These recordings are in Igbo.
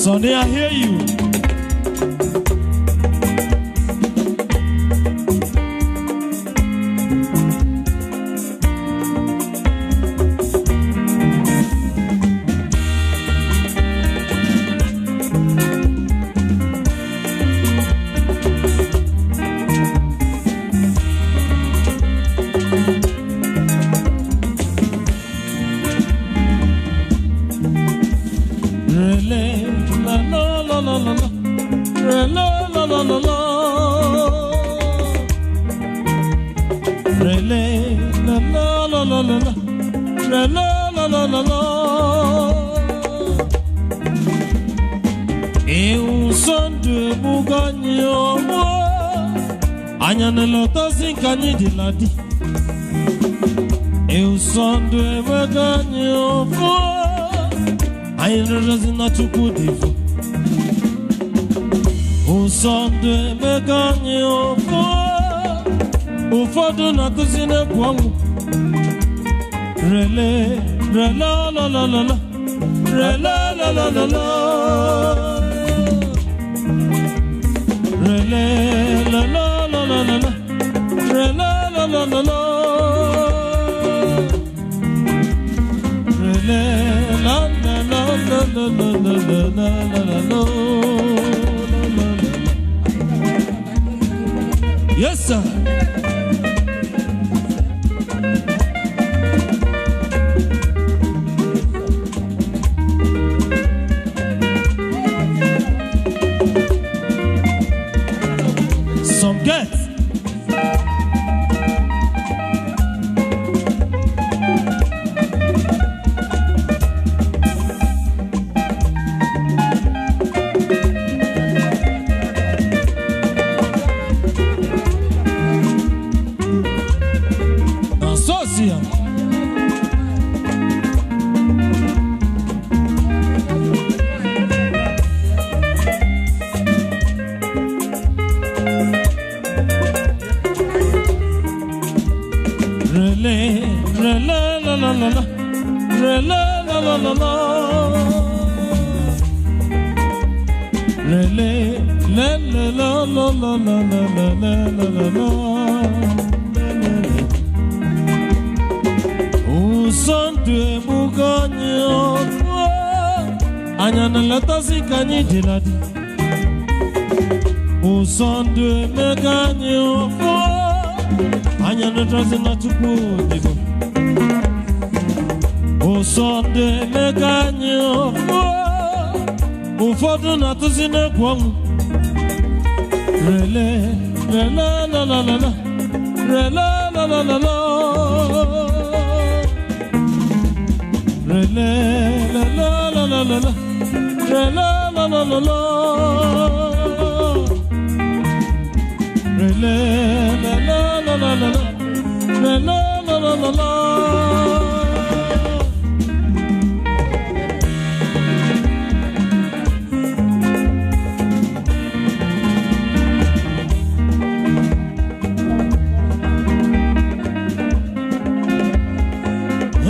Sonny, I hear you. Diladi eu sondo evaganho ainda razina chukudivo o sondo evaganho o fodo na cozinha kwangu rele la la la la la rele la la la la rele la la la la la la la la la la la yes sir. Some get Diladi o son de meganyo fo anya no traze na chuku digo o son de meganyo fo o fodo na tuzine kwam rele la la la la la rele la la la la rele la la la la la la la la la la la la la la la la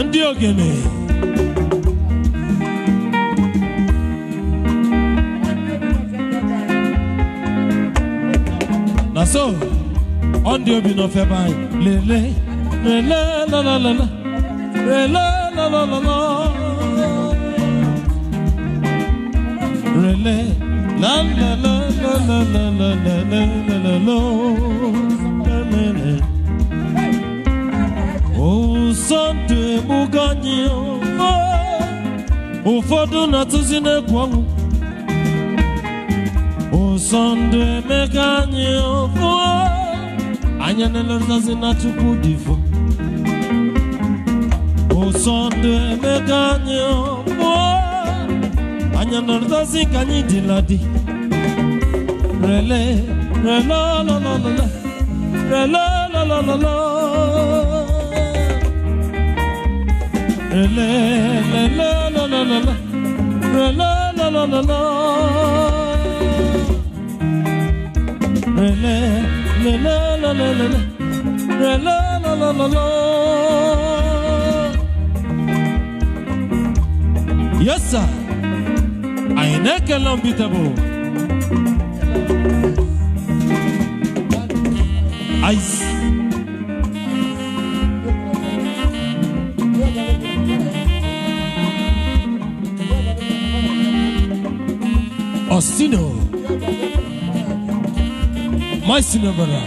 Ndio gene so on the obi no fe bai le la la la la la la la la la la le la la la la la la la la la o sante buganyo o fodo na tuzine kwangu Sunday meganyo fo anya nelorza zina chukudifo o Sunday meganyo fo anya nelorza zikanyi diladi rele la la la la rele la la la la rele la la la la rele la la la la la la la la la la la la la. Yes sir. I nekele unbeatable. Ice. Ostino. My senior brother.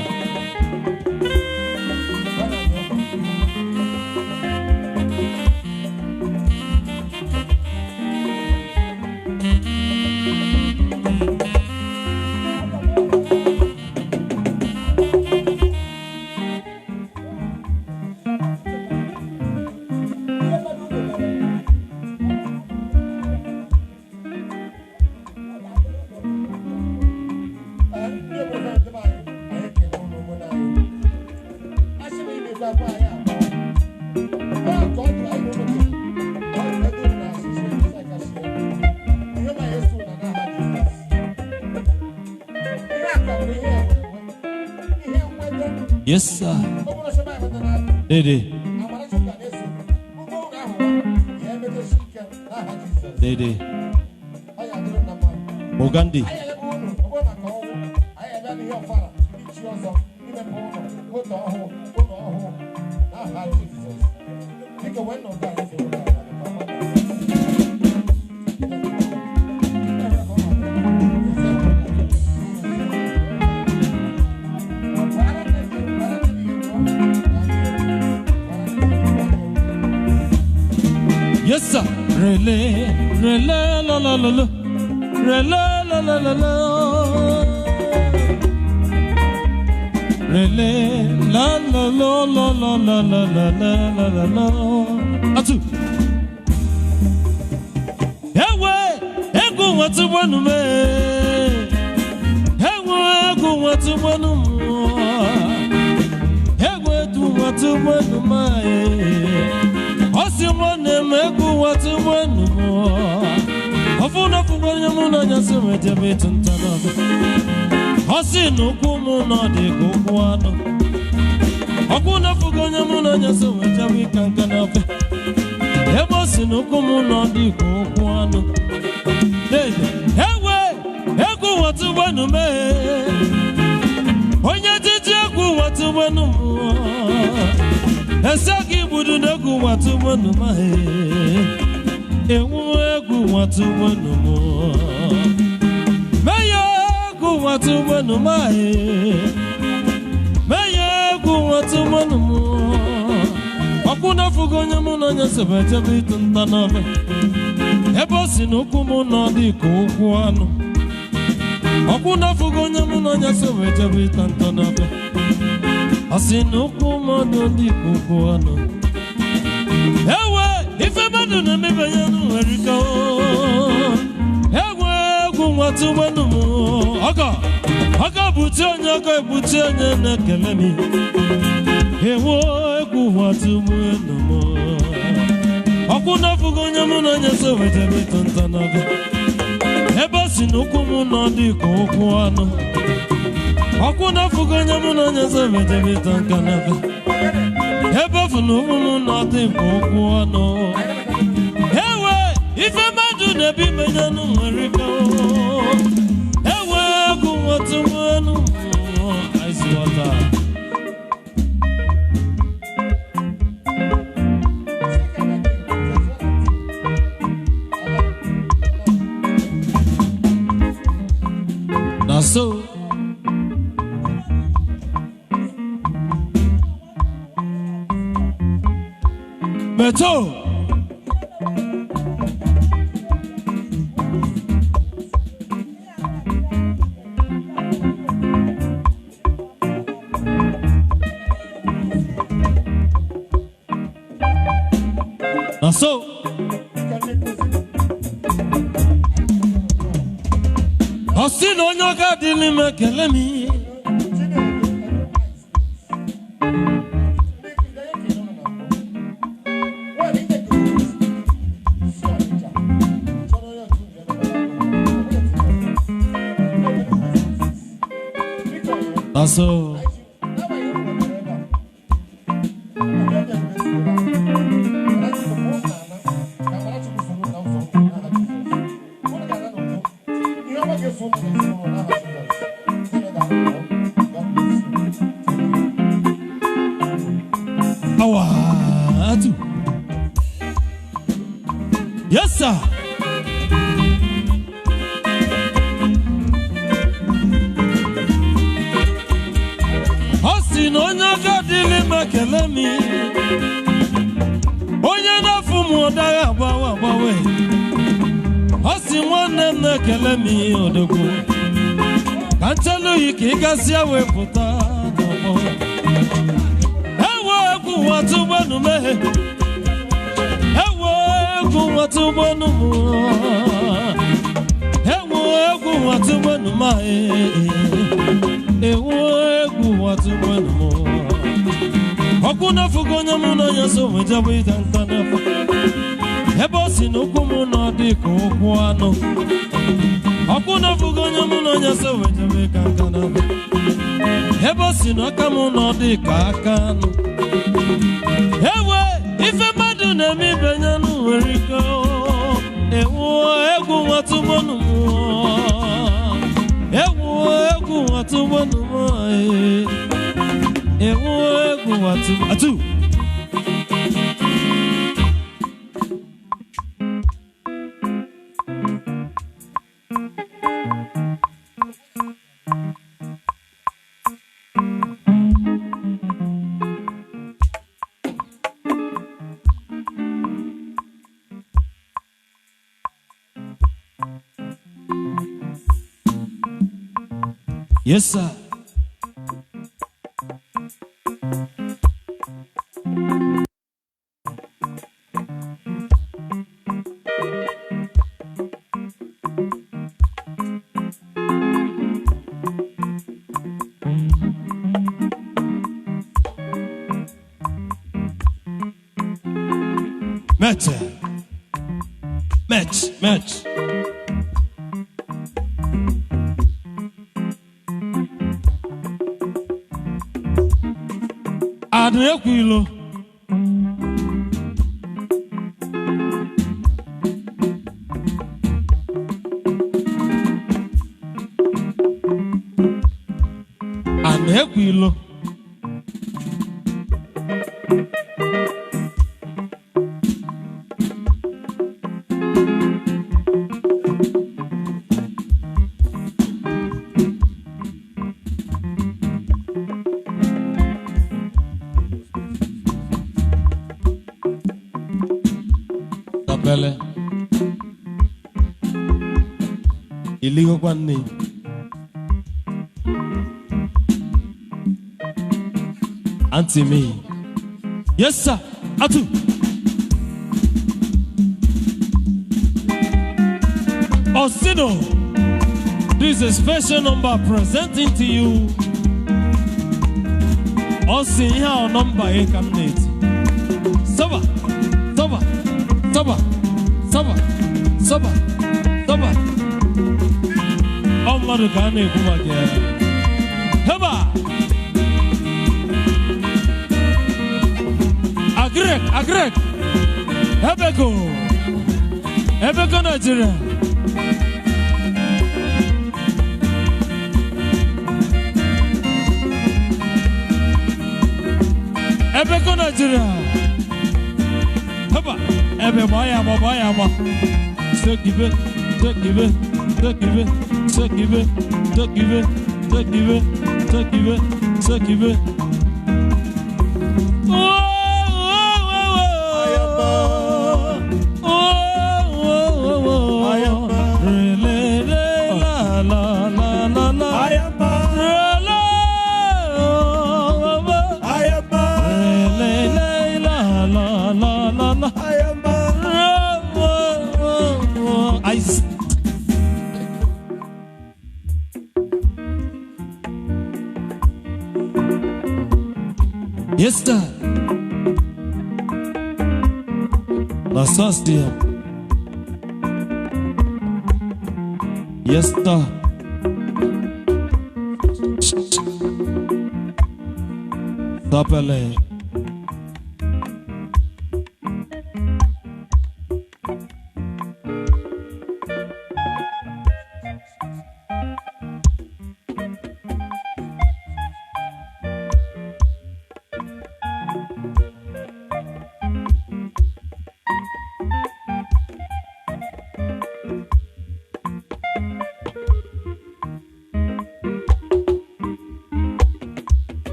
Yes, sir. Dede. Dede. Ogandi. Yes, sir. Relay, relay, la la la la. Relay, la la la la. Relay, la la la la la la la la la la la. Atu. Ewe, ego watu wanu me. Ewe, ego watu wanu mo. Ewe tu watu wanu me. Osimone megu watu wanu mo. Ofuna fuganya muna nyaseme tebetu ntanabe. Osinu kumuna de kukwano. Ofuna fuganya muna nyaseme tebetu kankanabe. Ebosinu kumuna de kukwano. Ewe, egu watu wanu me. Onye titi egu watu wanu mo. Esaki budu negu watu wanu mahe. Ewu egu watu wanu mo. Meyo egu watu wanu mahe. Meyo egu watu wanu mo. Okuna fugonya muna nyasebete bitu ntanabe. Ebosi nukumu nadi kukwano. Okuna fugonya muna nyasebete bitu ntanabe. Asinuku mado di kukuano. Ewe, ife mado na mebeyanu erika o. Ewe, kumwatu wenu mo. Aka buti onye nekele mi. Ewe, kumwatu wenu mo. Okuna fugonya muna nyese wete bitantanabe. Eba sinuku muna di kukuano. Okuna fugonya muna nyese wete bitantanabe. Eba funuku muna di kukuano. Ewe, ife madu nebi menyanu erika o. Ewe, kumwatu wenu mo. Ice water. So Beto so Osino nyoka dili mekele mi. Aso Yes, sir. Osi no nyaga dili makelemi. Onye na fumu daya bawe. Osi mwane makelemi odogu. Kanchelu yiki gasia we puta. Ewa ku watu banu me. Watu bonu mo, ewo watu bonu ma, ewo watu bonu mo. Hakuna fugonya muna yaso wejabu itantana. Ebo sinuku muna diko kwano. Hakuna fugonya muna yaso wejabu itantana. Ebo sinuka muna dika kano. Ewe ife madu na mi benyanu weriko. Ewo watu bonu mo. Ewo watu bonu mo. Ewo watu atu. Yes, sir. Match. Adrequilo. Adrequilo. Iligo kwani Auntie me. Yes, sir. Atu. Osino. This is a special number presenting to you. Osin number Ekamnet. Saba. Omadu kane kumake. Heba. Agrek. Ebeko Nigeria. Ebeko Nigeria. Heba. Ebe baya. Take give it. Yes, sir. Nasastia. Yes, sir. Sapele.